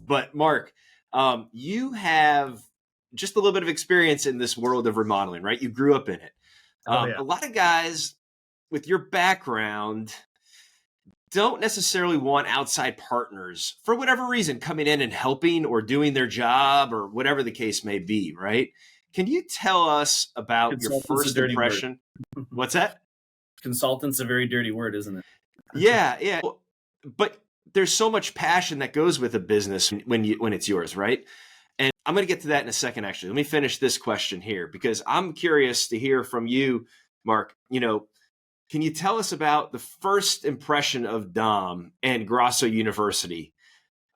But Mark, you have just a little bit of experience in this world of remodeling, right? You grew up in it. A lot of guys with your background don't necessarily want outside partners for whatever reason coming in and helping or doing their job or whatever the case may be, right? Can you tell us about your first impression? What's that? Consultant's a very dirty word, isn't it? Yeah. But there's so much passion that goes with a business when it's yours, right? And I'm going to get to that in a second, actually. Let me finish this question here because I'm curious to hear from you, Mark. Can you tell us about the first impression of Dom and Grosso University?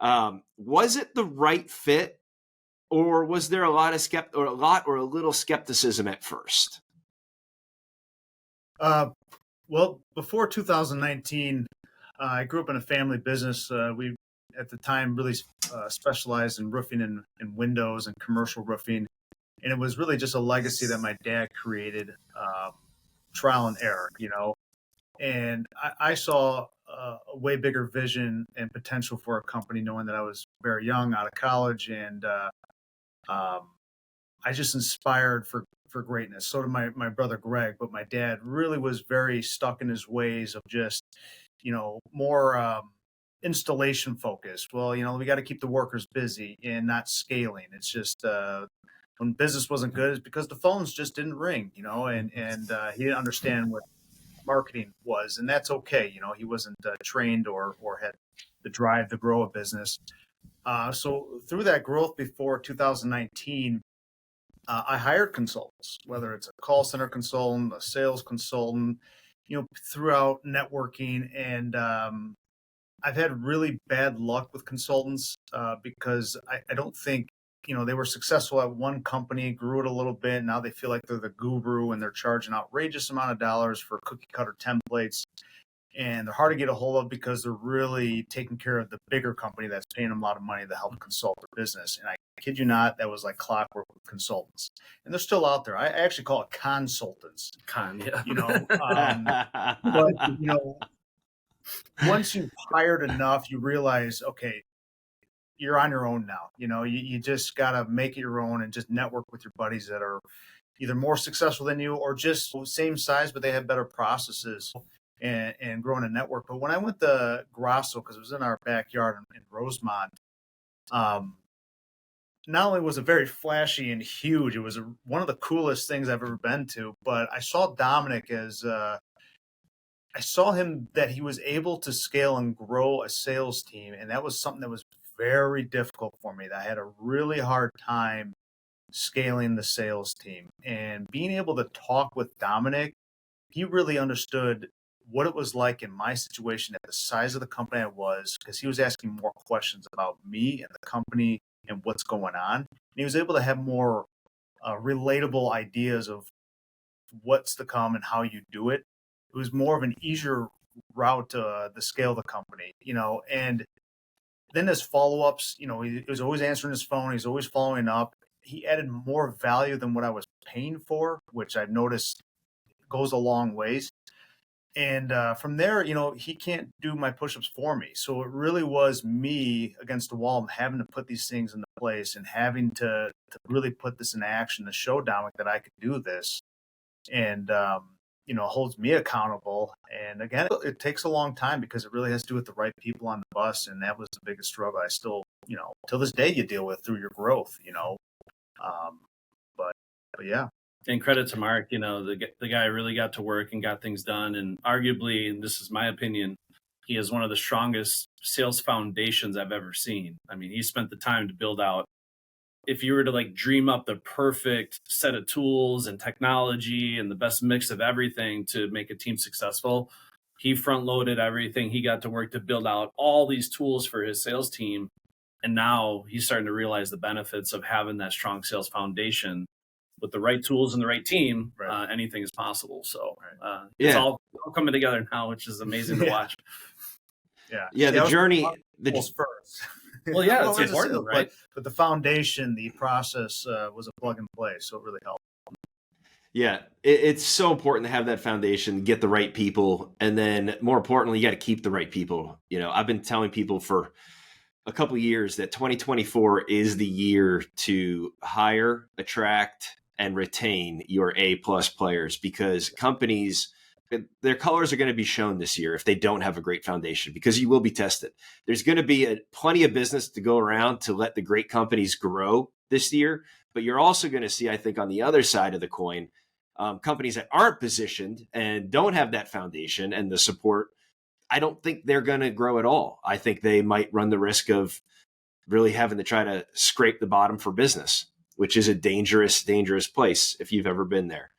Was it the right fit, or was there a little skepticism at first? Well, before 2019, I grew up in a family business. We, at the time, really specialized in roofing and windows and commercial roofing. And it was really just a legacy that my dad created, trial and error, And I saw a way bigger vision and potential for a company, knowing that I was very young, out of college, and I just inspired for greatness. So did my brother Greg, but my dad really was very stuck in his ways of just, more installation focused. Well, we got to keep the workers busy and not scaling. It's just when business wasn't good, it's because the phones just didn't ring, and he didn't understand what marketing was, and that's okay. He wasn't trained or had the drive to grow a business. So through that growth before 2019, I hired consultants, whether it's a call center consultant, a sales consultant, throughout networking. And I've had really bad luck with consultants because I don't think, they were successful at one company, grew it a little bit. Now they feel like they're the guru and they're charging outrageous amount of dollars for cookie cutter templates. And they're hard to get a hold of because they're really taking care of the bigger company that's paying them a lot of money to help consult their business. And I kid you not, that was like clockwork with consultants. And they're still out there. I actually call it consultants. Yeah. But, once you've hired enough, you realize, okay, you're on your own now. You just got to make it your own and just network with your buddies that are either more successful than you or just same size, but they have better processes. And growing a network. But when I went to Grosso, because it was in our backyard in Rosemont, not only was it very flashy and huge, it was one of the coolest things I've ever been to, but I saw Dominic as, I saw him that he was able to scale and grow a sales team. And that was something that was very difficult for me. That I had a really hard time scaling the sales team. And being able to talk with Dominic, he really understood what it was like in my situation at the size of the company I was, because he was asking more questions about me and the company and what's going on. And he was able to have more relatable ideas of what's to come and how you do it. It was more of an easier route to the scale of the company, and then as follow-ups, he was always answering his phone. He's always following up. He added more value than what I was paying for, which I've noticed goes a long ways. And from there, he can't do my push-ups for me. So it really was me against the wall, having to put these things into place and having to really put this in action to show Dominic that I could do this. And, holds me accountable. And again, it takes a long time because it really has to do with the right people on the bus. And that was the biggest struggle I still, till this day you deal with through your growth, but yeah. And credit to Mark, the guy really got to work and got things done. And arguably, and this is my opinion, he has one of the strongest sales foundations I've ever seen. I mean, he spent the time to build out, if you were to dream up the perfect set of tools and technology and the best mix of everything to make a team successful, he front loaded everything. He got to work to build out all these tools for his sales team. And now he's starting to realize the benefits of having that strong sales foundation. With the right tools and the right team, right. Anything is possible. So it's all coming together now, which is amazing to watch. Yeah. The journey, first. Well, yeah, it's important, right? But the foundation, the process was a plug and play, so it really helped. Yeah, it's so important to have that foundation, get the right people, and then more importantly, you got to keep the right people. I've been telling people for a couple of years that 2024 is the year to hire, attract, and retain your A plus players, because companies, their colors are going to be shown this year if they don't have a great foundation, because you will be tested. There's going to be plenty of business to go around to let the great companies grow this year. But you're also going to see, I think, on the other side of the coin, companies that aren't positioned and don't have that foundation and the support. I don't think they're going to grow at all. I think they might run the risk of really having to try to scrape the bottom for business, which is a dangerous, dangerous place if you've ever been there.